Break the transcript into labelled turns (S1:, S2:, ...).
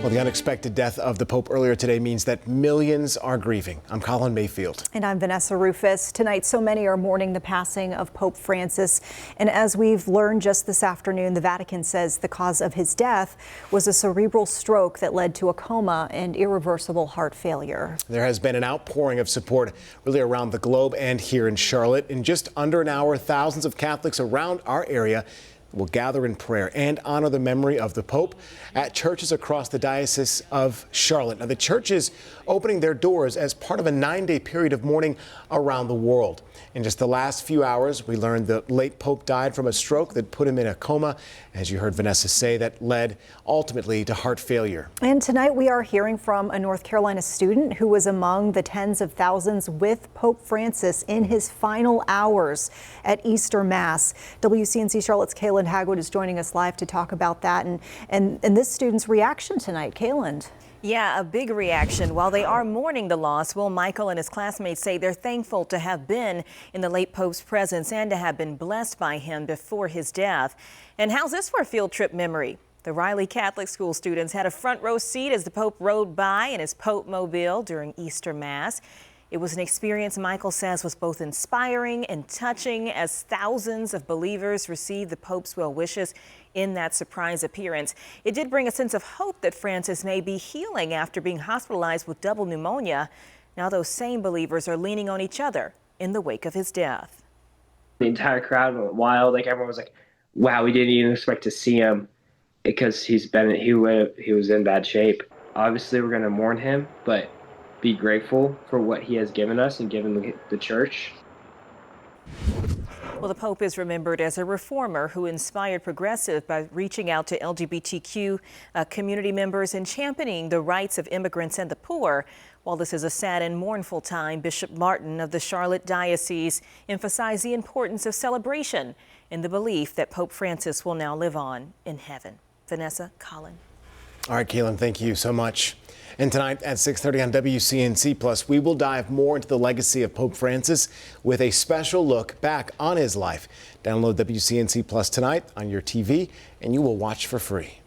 S1: Well, the unexpected death of the Pope earlier today means that millions are grieving. I'm Colin Mayfield.
S2: And I'm Vanessa Rufus. Tonight, so many are mourning the passing of Pope Francis. And as we've learned just this afternoon, the Vatican says the cause of his death was a cerebral stroke that led to a coma and irreversible heart failure.
S1: There has been an outpouring of support really around the globe and here in Charlotte. In just under an hour, thousands of Catholics around our area will gather in prayer and honor the memory of the Pope at churches across the Diocese of Charlotte. Now, the church is opening their doors as part of a 9-day period of mourning around the world. In just the last few hours, we learned the late Pope died from a stroke that put him in a coma, as you heard Vanessa say, that led ultimately to heart failure.
S2: And tonight we are hearing from a North Carolina student who was among the tens of thousands with Pope Francis in his final hours at Easter Mass. WCNC Charlotte's Kaylin Hagwood is joining us live to talk about that and this student's reaction tonight. Kaylin.
S3: Yeah, a big reaction. While they are mourning the loss, Will Michael and his classmates say they're thankful to have been in the late Pope's presence and to have been blessed by him before his death. And how's this for a field trip memory? The Raleigh Catholic School students had a front row seat as the Pope rode by in his popemobile during Easter Mass. It was an experience Michael says was both inspiring and touching as thousands of believers received the Pope's well wishes in that surprise appearance. It did bring a sense of hope that Francis may be healing after being hospitalized with double pneumonia. Now those same believers are leaning on each other in the wake of his death.
S4: The entire crowd went wild. Like, everyone was like, wow, we didn't even expect to see him because he was in bad shape. Obviously, we're going to mourn him, but be grateful for what he has given us and given the church.
S3: Well, the Pope is remembered as a reformer who inspired progressive by reaching out to LGBTQ community members and championing the rights of immigrants and the poor. While this is a sad and mournful time, Bishop Martin of the Charlotte Diocese emphasized the importance of celebration and the belief that Pope Francis will now live on in heaven. Vanessa, Colin.
S1: All right, Kaylin, thank you so much. And tonight at 6:30 on WCNC+, we will dive more into the legacy of Pope Francis with a special look back on his life. Download WCNC+ tonight on your TV, and you will watch for free.